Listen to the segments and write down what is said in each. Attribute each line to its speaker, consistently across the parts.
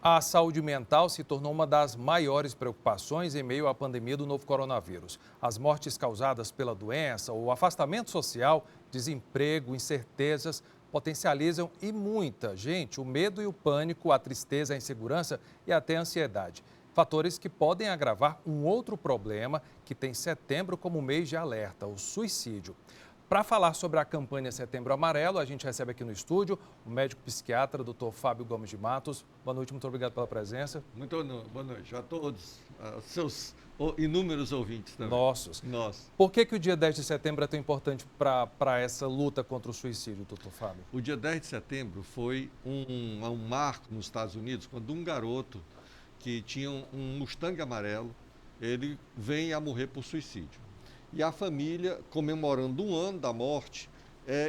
Speaker 1: A saúde mental se tornou uma das maiores preocupações em meio à pandemia do novo coronavírus. As mortes causadas pela doença, o afastamento social, desemprego, incertezas potencializam e muita gente o medo e o pânico, a tristeza, a insegurança e até a ansiedade. Fatores que podem agravar um outro problema que tem setembro como mês de alerta, o suicídio. Para falar sobre a campanha Setembro Amarelo, a gente recebe aqui no estúdio o médico psiquiatra, Dr. Fábio Gomes de Matos. Boa noite, muito obrigado pela presença.
Speaker 2: Muito boa noite a todos, seus inúmeros ouvintes também.
Speaker 1: Nossos. Por que o dia 10 de setembro é tão importante para essa luta contra o suicídio, doutor Fábio?
Speaker 2: O dia 10 de setembro foi um marco nos Estados Unidos, quando um garoto que tinha um Mustang amarelo, ele vem a morrer por suicídio. E a família, comemorando um ano da morte,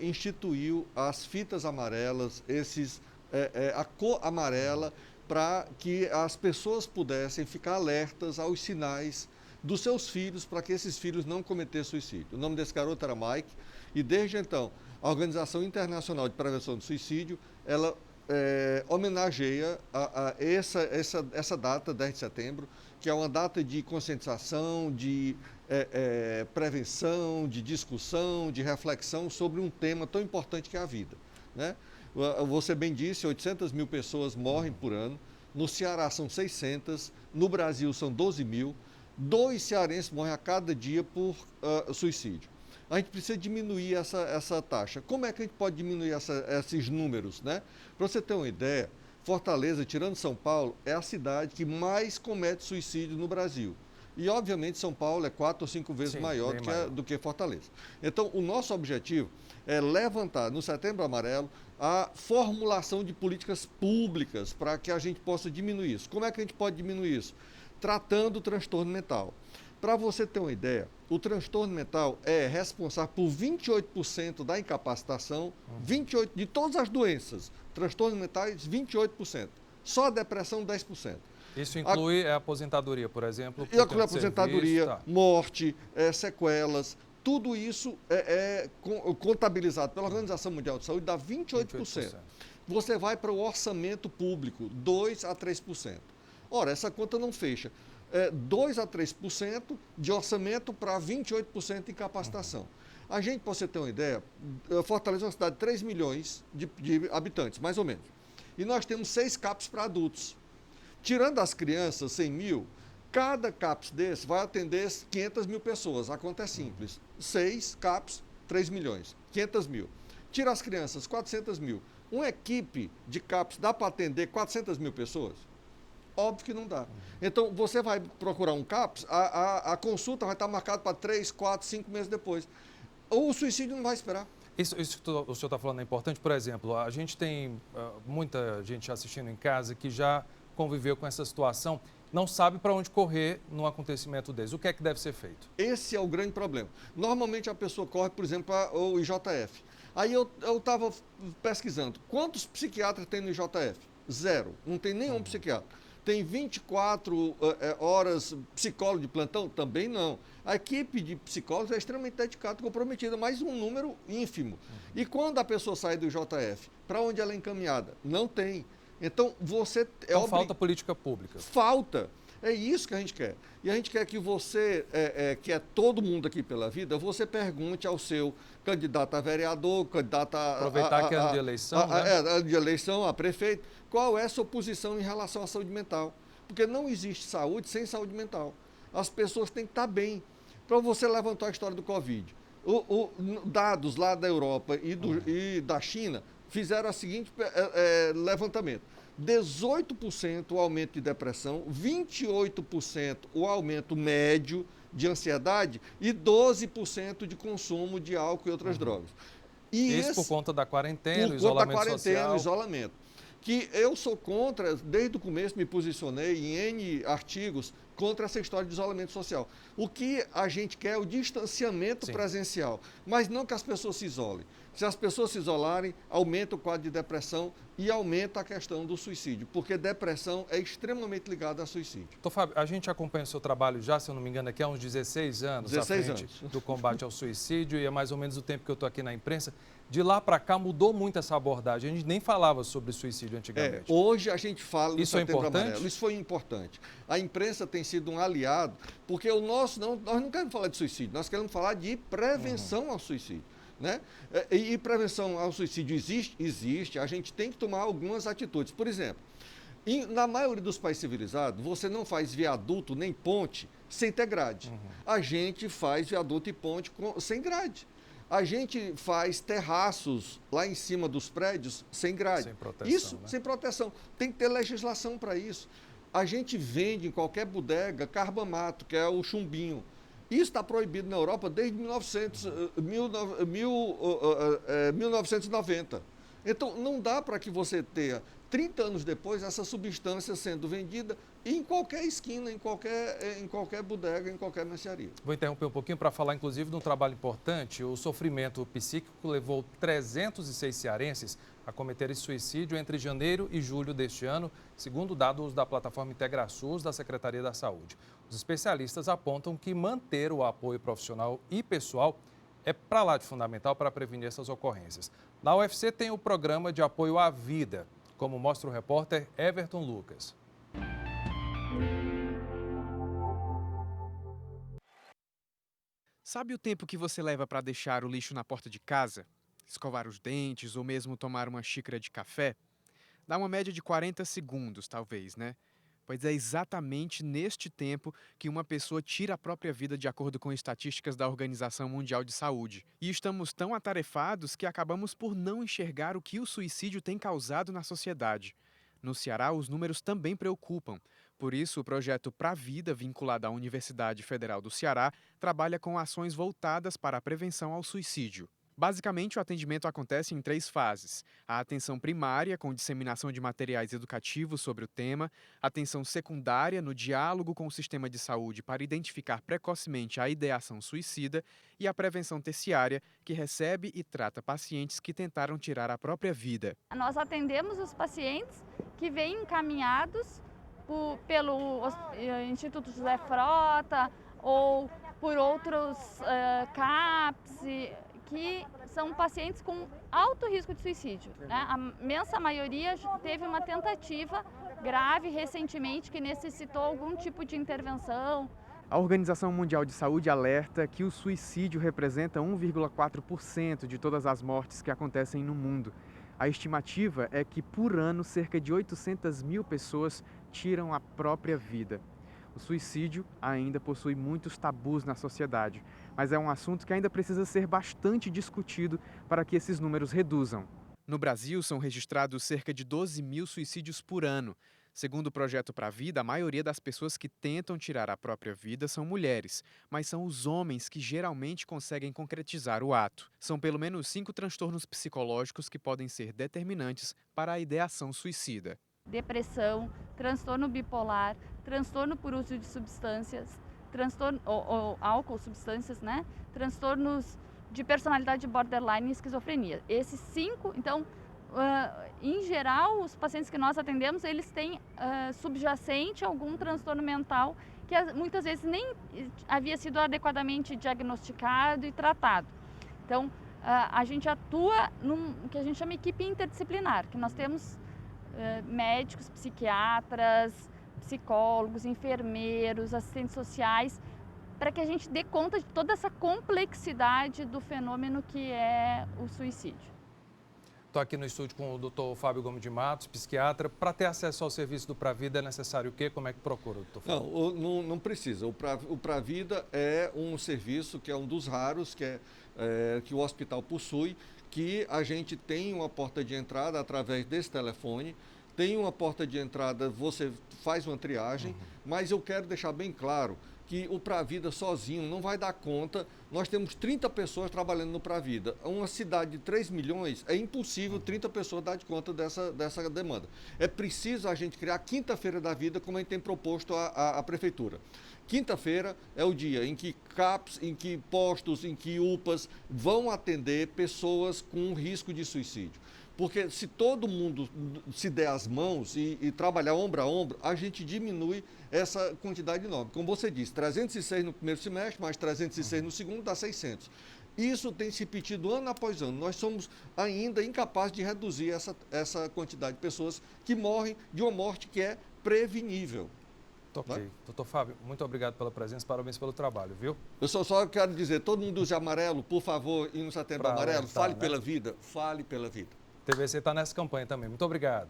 Speaker 2: instituiu as fitas amarelas, a cor amarela, para que as pessoas pudessem ficar alertas aos sinais dos seus filhos, para que esses filhos não cometessem suicídio. O nome desse garoto era Mike, e desde então, a Organização Internacional de Prevenção do Suicídio, ela homenageia essa data, 10 de setembro, que é uma data de conscientização, de prevenção, de discussão, de reflexão sobre um tema tão importante que é a vida, né? Você bem disse, 800 mil pessoas morrem por ano, no Ceará são 600, no Brasil são 12 mil, 2 cearenses morrem a cada dia por suicídio. A gente precisa diminuir essa taxa. Como é que a gente pode diminuir esses números, né? Para você ter uma ideia, Fortaleza, tirando São Paulo, é a cidade que mais comete suicídio no Brasil. E, obviamente, São Paulo é 4 ou 5 vezes maior do que Fortaleza. Então, o nosso objetivo é levantar, no Setembro Amarelo, a formulação de políticas públicas para que a gente possa diminuir isso. Como é que a gente pode diminuir isso? Tratando o transtorno mental. Para você ter uma ideia, o transtorno mental é responsável por 28% da incapacitação, 28% de todas as doenças, transtornos mentais, 28%. Só a depressão, 10%.
Speaker 1: Isso inclui a aposentadoria, por exemplo?
Speaker 2: Inclui a aposentadoria, morte, sequelas, tudo isso é contabilizado pela Organização Mundial de Saúde, dá 28%. Você vai para o orçamento público, 2% a 3%. Ora, essa conta não fecha. 2% a 3% de orçamento para 28% de incapacitação. A gente, para você ter uma ideia, Fortaleza é uma cidade de 3 milhões de habitantes, mais ou menos. E nós temos 6 CAPs para adultos. Tirando as crianças, 100 mil, cada CAPS desse vai atender 500 mil pessoas. A conta é simples. 6 CAPs, 3 milhões, 500 mil. Tira as crianças, 400 mil. Uma equipe de CAPS dá para atender 400 mil pessoas? Óbvio que não dá. Então, você vai procurar um CAPS, a consulta vai estar marcada para 3, 4, 5 meses depois. O suicídio não vai esperar.
Speaker 1: Isso que o senhor está falando é importante. Por exemplo, a gente tem muita gente assistindo em casa que já conviveu com essa situação, não sabe para onde correr num acontecimento desse. O que é que deve ser feito?
Speaker 2: Esse é o grande problema. Normalmente a pessoa corre, por exemplo, para o IJF. Aí eu estava pesquisando, quantos psiquiatras tem no IJF? 0, não tem nenhum psiquiatra. Tem 24 horas psicólogo de plantão? Também não. A equipe de psicólogos é extremamente dedicada, comprometida, mas um número ínfimo. E quando a pessoa sai do IJF, para onde ela é encaminhada? Não tem. Então, você...
Speaker 1: Então, falta política pública.
Speaker 2: Falta. É isso que a gente quer. E a gente quer que você, que é todo mundo aqui pela vida, você pergunte ao seu candidato a vereador, candidato a...
Speaker 1: Aproveitar que é ano de eleição, né?
Speaker 2: Ano de eleição, a prefeito. Qual é a sua posição em relação à saúde mental? Porque não existe saúde sem saúde mental. As pessoas têm que estar bem. Para você levantar a história do Covid. Dados lá da Europa e da China fizeram o seguinte levantamento. 18% o aumento de depressão, 28% o aumento médio de ansiedade e 12% de consumo de álcool e outras drogas.
Speaker 1: E isso por conta da quarentena, o isolamento social.
Speaker 2: O isolamento. Que eu sou contra, desde o começo me posicionei em N artigos contra essa história de isolamento social. O que a gente quer é o distanciamento presencial, mas não que as pessoas se isolem. Se as pessoas se isolarem, aumenta o quadro de depressão e aumenta a questão do suicídio, porque depressão é extremamente ligada a suicídio.
Speaker 1: Doutor Fábio, a gente acompanha o seu trabalho já, se eu não me engano, aqui há uns 16 anos
Speaker 2: 16
Speaker 1: à frente
Speaker 2: anos.
Speaker 1: do combate ao suicídio, e é mais ou menos o tempo que eu estou aqui na imprensa. De lá para cá mudou muito essa abordagem, a gente nem falava sobre suicídio antigamente.
Speaker 2: Hoje a gente fala
Speaker 1: do Setembro
Speaker 2: Amarelo. Isso foi importante. A imprensa tem sido um aliado, porque nós não queremos falar de suicídio, nós queremos falar de prevenção ao suicídio. Né? E prevenção ao suicídio existe, a gente tem que tomar algumas atitudes. Por exemplo, na maioria dos países civilizados, você não faz viaduto nem ponte sem ter grade. A gente faz viaduto e ponte sem grade. A gente faz terraços lá em cima dos prédios sem grade.
Speaker 1: Sem proteção,
Speaker 2: isso,
Speaker 1: né?
Speaker 2: Sem proteção. Tem que ter legislação para isso. A gente vende em qualquer bodega carbamato, que é o chumbinho. Isso está proibido na Europa desde 1990. Então, não dá para que você tenha, 30 anos depois, essa substância sendo vendida em qualquer esquina, em qualquer bodega, em qualquer mercearia.
Speaker 1: Vou interromper um pouquinho para falar, inclusive, de um trabalho importante. O sofrimento psíquico levou 306 cearenses a cometerem suicídio entre janeiro e julho deste ano, segundo dados da plataforma IntegraSUS da Secretaria da Saúde. Os especialistas apontam que manter o apoio profissional e pessoal é para lá de fundamental para prevenir essas ocorrências. Na UFC tem o programa de apoio à vida, como mostra o repórter Everton Lucas.
Speaker 3: Sabe o tempo que você leva para deixar o lixo na porta de casa? Escovar os dentes ou mesmo tomar uma xícara de café? Dá uma média de 40 segundos, talvez, né? Pois é exatamente neste tempo que uma pessoa tira a própria vida, de acordo com estatísticas da Organização Mundial de Saúde. E estamos tão atarefados que acabamos por não enxergar o que o suicídio tem causado na sociedade. No Ceará, os números também preocupam. Por isso, o projeto Pra Vida, vinculado à Universidade Federal do Ceará, trabalha com ações voltadas para a prevenção ao suicídio. Basicamente, o atendimento acontece em 3 fases. A atenção primária, com disseminação de materiais educativos sobre o tema, a atenção secundária, no diálogo com o sistema de saúde para identificar precocemente a ideação suicida, e a prevenção terciária, que recebe e trata pacientes que tentaram tirar a própria vida.
Speaker 4: Nós atendemos os pacientes que vêm encaminhados pelo Instituto José Frota ou por outros CAPs, que são pacientes com alto risco de suicídio, né? A imensa maioria teve uma tentativa grave recentemente que necessitou algum tipo de intervenção.
Speaker 3: A Organização Mundial de Saúde alerta que o suicídio representa 1,4% de todas as mortes que acontecem no mundo. A estimativa é que, por ano, cerca de 800 mil pessoas tiram a própria vida. O suicídio ainda possui muitos tabus na sociedade, mas é um assunto que ainda precisa ser bastante discutido para que esses números reduzam. No Brasil, são registrados cerca de 12 mil suicídios por ano. Segundo o Projeto Pra Vida, a maioria das pessoas que tentam tirar a própria vida são mulheres, mas são os homens que geralmente conseguem concretizar o ato. São pelo menos 5 transtornos psicológicos que podem ser determinantes para a ideação suicida.
Speaker 4: Depressão, transtorno bipolar, transtorno por uso de substâncias, transtorno ou álcool, substâncias, né? Transtornos de personalidade borderline e esquizofrenia. Esses 5, então, em geral, os pacientes que nós atendemos, eles têm subjacente algum transtorno mental que muitas vezes nem havia sido adequadamente diagnosticado e tratado. Então, a gente atua num que a gente chama equipe interdisciplinar, que nós temos médicos, psiquiatras, psicólogos, enfermeiros, assistentes sociais, para que a gente dê conta de toda essa complexidade do fenômeno que é o suicídio.
Speaker 1: Estou aqui no estúdio com o Dr. Fábio Gomes de Matos, psiquiatra. Para ter acesso ao serviço do Pra Vida é necessário o quê? Como é que procura, doutor Fábio?
Speaker 2: Não precisa. O Pra Vida é um serviço que é um dos raros que o hospital possui, que a gente tem uma porta de entrada através desse telefone, tem uma porta de entrada, você faz uma triagem, mas eu quero deixar bem claro que o Pra Vida sozinho não vai dar conta. Nós temos 30 pessoas trabalhando no Pra Vida. Uma cidade de 3 milhões, é impossível 30 pessoas dar de conta dessa demanda. É preciso a gente criar a Quinta-feira da Vida, como a gente tem proposto à Prefeitura. Quinta-feira é o dia em que CAPs, em que postos, em que UPAs vão atender pessoas com risco de suicídio. Porque se todo mundo se der as mãos e trabalhar ombro a ombro, a gente diminui essa quantidade enorme. Como você disse, 306 no primeiro semestre, mais 306 no segundo, dá 600. Isso tem se repetido ano após ano. Nós somos ainda incapazes de reduzir essa quantidade de pessoas que morrem de uma morte que é prevenível.
Speaker 1: Ok.
Speaker 2: Né?
Speaker 1: Doutor Fábio, muito obrigado pela presença, parabéns pelo trabalho, viu?
Speaker 2: Eu só quero dizer, todo mundo use amarelo, por favor, e no Setembro
Speaker 1: Pra
Speaker 2: Amarelo,
Speaker 1: alertar,
Speaker 2: fale
Speaker 1: né?
Speaker 2: pela vida, fale pela vida.
Speaker 1: TVC está nessa campanha também. Muito obrigado.